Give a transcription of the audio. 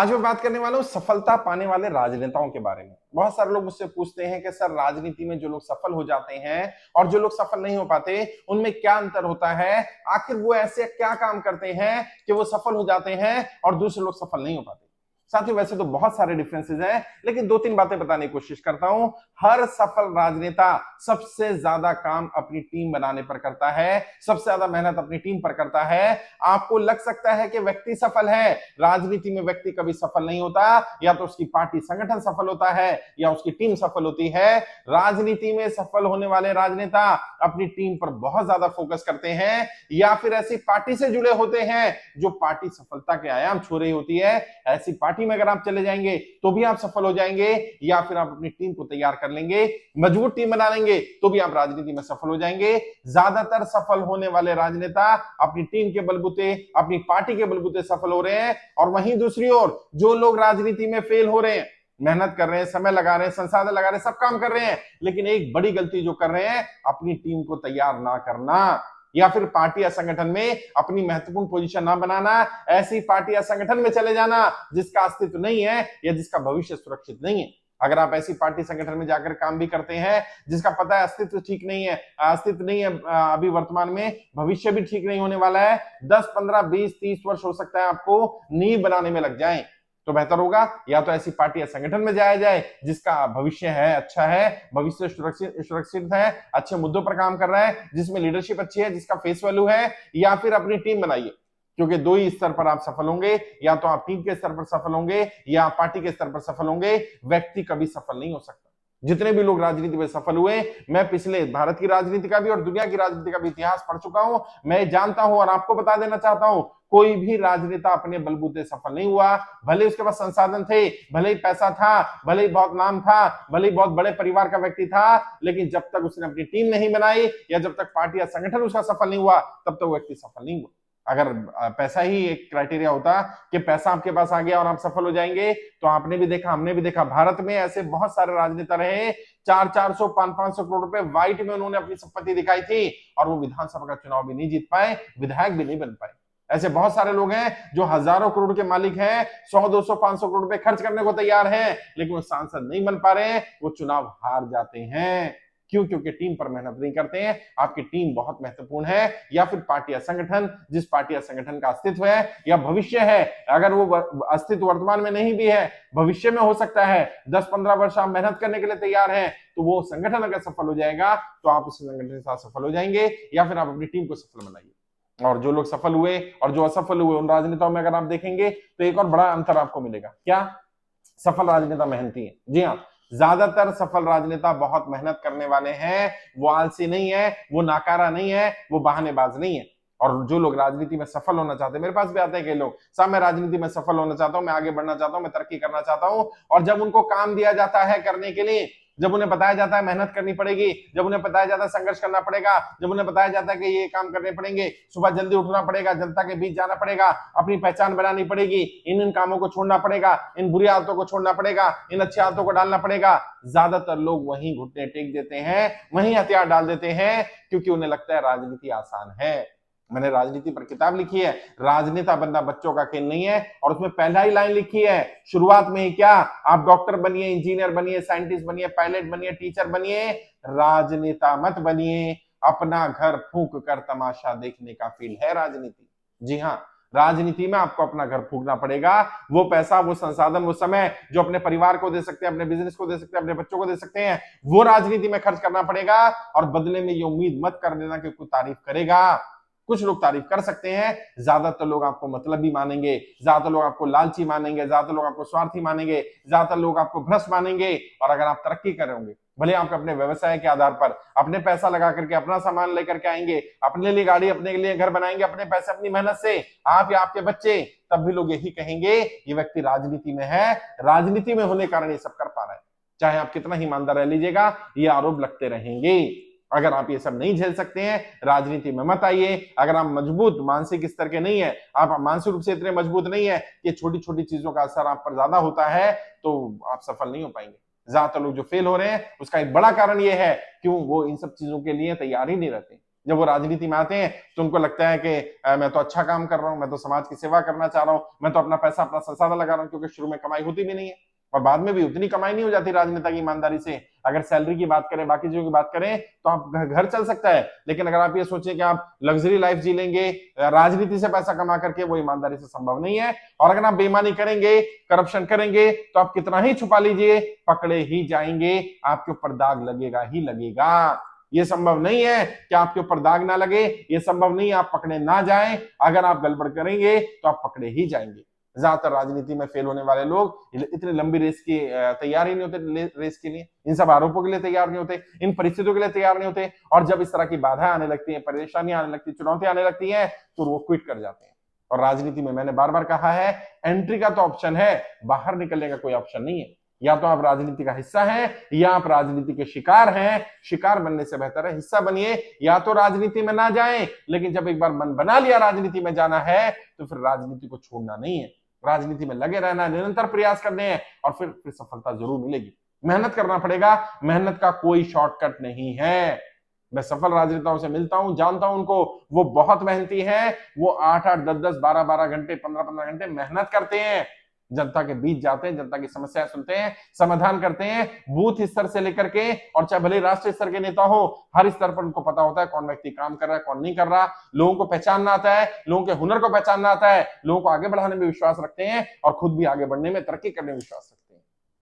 आज मैं बात करने वाला हूँ सफलता पाने वाले राजनेताओं के बारे में। बहुत सारे लोग मुझसे पूछते हैं कि सर राजनीति में जो लोग सफल हो जाते हैं और जो लोग सफल नहीं हो पाते उनमें क्या अंतर होता है, आखिर वो ऐसे क्या काम करते हैं कि वो सफल हो जाते हैं और दूसरे लोग सफल नहीं हो पाते। साथियों वैसे तो बहुत सारे डिफरेंसेस हैं, लेकिन दो तीन बातें बताने की कोशिश करता हूं। हर सफल राजनेता सबसे ज्यादा काम अपनी टीम बनाने पर करता है, सबसे ज्यादा मेहनत अपनी टीम पर करता है। आपको लग सकता है कि व्यक्ति सफल है, राजनीति में व्यक्ति कभी सफल नहीं होता। या तो उसकी पार्टी संगठन सफल होता है या उसकी टीम सफल होती है। राजनीति में सफल होने वाले राजनेता अपनी टीम पर बहुत ज्यादा फोकस करते हैं या फिर ऐसी पार्टी से जुड़े होते हैं जो पार्टी सफलता के आयाम छू रही होती है। ऐसी पार्टी में अगर आप चले जाएंगे तो भी आप सफल हो जाएंगे, या फिर आप अपनी टीम को तैयार कर लेंगे, मजबूत टीम बना लेंगे तो भी आप राजनीति में सफल हो जाएंगे। ज्यादातर सफल होने वाले राजनेता अपनी टीम के बलबूते, अपनी पार्टी के बलबूते सफल हो रहे हैं। और वहीं दूसरी ओर जो लोग राजनीति में फेल हो रहे हैं, मेहनत कर रहे हैं, समय लगा रहे हैं, संसाधन लगा रहे हैं, सब काम कर रहे हैं, लेकिन एक बड़ी गलती जो कर रहे हैं, अपनी टीम को तैयार ना करना या फिर पार्टी या संगठन में अपनी महत्वपूर्ण पोजीशन ना बनाना। ऐसी पार्टी या संगठन में चले जाना जिसका अस्तित्व नहीं है या जिसका भविष्य सुरक्षित नहीं है। अगर आप ऐसी पार्टी संगठन में जाकर काम भी करते हैं जिसका पता है अस्तित्व ठीक नहीं है, अस्तित्व नहीं है अभी वर्तमान में, भविष्य भी ठीक नहीं होने वाला है, 10 15 20 30 वर्ष हो सकता है आपको नींव बनाने में लग जाएं, तो बेहतर होगा या तो ऐसी पार्टी या संगठन में जाया जाए जिसका भविष्य है, अच्छा है, भविष्य सुरक्षित है, अच्छे मुद्दों पर काम कर रहा है, जिसमें लीडरशिप अच्छी है, जिसका फेस वैल्यू है, या फिर अपनी टीम बनाइए। क्योंकि दो ही स्तर पर आप सफल होंगे, या तो आप टीम के स्तर पर सफल होंगे या आप पार्टी के स्तर पर सफल होंगे। व्यक्ति कभी सफल नहीं हो सकता। जितने भी लोग राजनीति में सफल हुए, मैं पिछले भारत की राजनीति का भी और दुनिया की राजनीति का भी इतिहास पढ़ चुका हूं, मैं जानता हूं और आपको बता देना चाहता हूं, कोई भी राजनेता अपने बलबूते सफल नहीं हुआ। भले उसके पास संसाधन थे, भले ही पैसा था, भले ही बहुत नाम था, भले ही बहुत बड़े परिवार का व्यक्ति था, लेकिन जब तक उसने अपनी टीम नहीं बनाई या जब तक पार्टी या संगठन उसका सफल नहीं हुआ, तब तक व्यक्ति सफल नहीं हुआ। अगर पैसा ही एक क्राइटेरिया होता कि पैसा आपके पास आ गया और आप सफल हो जाएंगे, तो आपने भी देखा, हमने भी देखा, भारत में ऐसे बहुत सारे राजनेता रहे, 400-400 500-500 करोड़ रुपए व्हाइट में उन्होंने अपनी संपत्ति दिखाई थी और वो विधानसभा का चुनाव भी नहीं जीत पाए, विधायक भी नहीं बन पाए। ऐसे बहुत सारे लोग हैं जो हजारों करोड़ के मालिक हैं, 100-200 500 करोड़ रुपए खर्च करने को तैयार हैं, लेकिन वो सांसद नहीं बन पा रहे हैं, वो चुनाव हार जाते हैं। क्यों? क्योंकि टीम पर मेहनत नहीं करते हैं। आपकी टीम बहुत महत्वपूर्ण है, या फिर पार्टी या संगठन, जिस पार्टी या संगठन का अस्तित्व है या भविष्य है, अगर वो अस्तित्व वर्तमान में नहीं भी है, भविष्य में हो सकता है, 10-15 वर्ष आप मेहनत करने के लिए तैयार हैं, तो वो संगठन अगर सफल हो जाएगा तो आप उस संगठन के साथ सफल हो जाएंगे, या फिर आप अपनी टीम को सफल बनाइए। और जो लोग सफल हुए और जो असफल हुए, उन राजनेताओं में अगर आप देखेंगे तो एक और बड़ा अंतर आपको मिलेगा। क्या? सफल राजनेता मेहनती है। जी हाँ, ज्यादातर सफल राजनेता बहुत मेहनत करने वाले हैं, वो आलसी नहीं है, वो नाकारा नहीं है, वो बहानेबाज नहीं है। और जो लोग राजनीति में सफल होना चाहते हैं, मेरे पास भी आते हैं कई लोग, साहब मैं राजनीति में सफल होना चाहता हूं, मैं आगे बढ़ना चाहता हूं, मैं तरक्की करना चाहता हूं, और जब उनको काम दिया जाता है करने के लिए, जब उन्हें बताया जाता है मेहनत करनी पड़ेगी, जब उन्हें बताया जाता है संघर्ष करना पड़ेगा, जब उन्हें बताया जाता है कि ये काम करने पड़ेंगे, सुबह जल्दी उठना पड़ेगा, जनता के बीच जाना पड़ेगा, अपनी पहचान बनानी पड़ेगी, इन इन कामों को छोड़ना पड़ेगा, इन बुरी आदतों को छोड़ना पड़ेगा, इन अच्छी आदतों को डालना पड़ेगा, ज्यादातर लोग वहीं घुटने टेक देते हैं, वहीं हथियार डाल देते हैं, क्योंकि उन्हें लगता है राजनीति आसान है। मैंने राजनीति पर किताब लिखी है, राजनेता बनना बच्चों का खेल नहीं है, और उसमें पहला ही लाइन लिखी है शुरुआत में ही, क्या? आप डॉक्टर बनिए, इंजीनियर बनिए, साइंटिस्ट बनिए, पायलट बनिए, टीचर बनिए, राजनेता मत बनिए। अपना घर फूंक कर तमाशा देखने का फील है राजनीति। जी हाँ, राजनीति में आपको अपना घर फूंकना पड़ेगा। वो पैसा, वो संसाधन, वो समय जो अपने परिवार को दे सकते हैं, अपने बिजनेस को दे सकते हैं, अपने बच्चों को दे सकते हैं, वो राजनीति में खर्च करना पड़ेगा। और बदले में ये उम्मीद मत कर देना कि कोई तारीफ करेगा। कुछ लोग तारीफ कर सकते हैं, ज्यादातर लोग आपको मतलबी मानेंगे, ज्यादातर लोग आपको लालची मानेंगे, ज्यादातर लोग आपको स्वार्थी मानेंगे, ज्यादातर लोग आपको भ्रष्ट मानेंगे। और अगर आप तरक्की कर रहे होंगे, भले आप अपने व्यवसाय के आधार पर अपने पैसा लगा करके अपना सामान लेकर के आएंगे, अपने लिए गाड़ी, अपने लिए घर बनाएंगे, अपने पैसे, अपनी मेहनत से, आप या आपके बच्चे, तब भी लोग यही कहेंगे ये व्यक्ति राजनीति में है, राजनीति में होने कारण ये सब कर पा रहा है। चाहे आप कितना ईमानदार रह लीजिएगा, ये आरोप लगते रहेंगे। अगर आप ये सब नहीं झेल सकते हैं, राजनीति में मत आइए। अगर आप मजबूत मानसिक स्तर के नहीं है, आप मानसिक रूप से इतने मजबूत नहीं है कि छोटी छोटी चीजों का असर आप पर ज्यादा होता है, तो आप सफल नहीं हो पाएंगे। ज्यादातर लोग जो फेल हो रहे हैं उसका एक बड़ा कारण यह है कि वो इन सब चीजों के लिए तैयार ही नहीं रहते। जब वो राजनीति में आते हैं तो उनको लगता है कि मैं तो अच्छा काम कर रहा हूं, मैं तो समाज की सेवा करना चाह रहा हूं, मैं तो अपना पैसा अपना संसाधन लगा रहा हूं, क्योंकि शुरू में कमाई होती भी नहीं है और बाद में भी उतनी कमाई नहीं हो जाती राजनेता की ईमानदारी से। अगर सैलरी की बात करें, बाकी चीजों की बात करें तो आप घर चल सकता है, लेकिन अगर आप ये सोचें कि आप लग्जरी लाइफ जी लेंगे राजनीति से पैसा कमा करके, वो ईमानदारी से संभव नहीं है। और अगर आप बेईमानी करेंगे, करप्शन करेंगे, तो आप कितना ही छुपा लीजिए, पकड़े ही जाएंगे, आपके ऊपर दाग लगेगा ही लगेगा। ये संभव नहीं है कि आपके ऊपर दाग ना लगे, ये संभव नहीं है आप पकड़े ना जाएं। अगर आप गड़बड़ करेंगे तो आप पकड़े ही जाएंगे। ज्यादातर राजनीति में फेल होने वाले लोग इतनी लंबी रेस की तैयार ही नहीं होते, रेस के लिए, इन सब आरोपों के लिए तैयार नहीं होते, इन परिस्थितियों के लिए तैयार नहीं होते। और जब इस तरह की बाधाएं आने लगती हैं, परेशानियां आने लगती, चुनौतियां आने लगती हैं, तो वो क्विट कर जाते हैं। और राजनीति में मैंने बार बार कहा है, एंट्री का तो ऑप्शन है, बाहर निकलने का कोई ऑप्शन नहीं है। या तो आप राजनीति का हिस्सा हैं या आप राजनीति के शिकार हैं। शिकार बनने से बेहतर है हिस्सा बनिए। या तो राजनीति में ना जाएं, लेकिन जब एक बार मन बना लिया राजनीति में जाना है तो फिर राजनीति को छोड़ना नहीं है, राजनीति में लगे रहना, निरंतर प्रयास करने हैं, और फिर सफलता जरूर मिलेगी। मेहनत करना पड़ेगा, मेहनत का कोई शॉर्टकट नहीं है। मैं सफल राजनेताओं से मिलता हूं, जानता हूं उनको, वो बहुत मेहनती हैं, वो 8-8, 10-10, 12-12 घंटे, 15-15 घंटे मेहनत करते हैं, जनता के बीच जाते हैं, जनता की समस्याएं सुनते हैं, समाधान करते हैं, बूथ स्तर से लेकर के, और चाहे भले राष्ट्रीय स्तर के नेता हो, हर स्तर पर उनको पता होता है कौन व्यक्ति काम कर रहा है, कौन नहीं कर रहा। लोगों को पहचानना आता है, लोगों के हुनर को पहचानना आता है, लोगों को आगे बढ़ाने में विश्वास रखते हैं और खुद भी आगे बढ़ने में, तरक्की करने में विश्वास रखते हैं।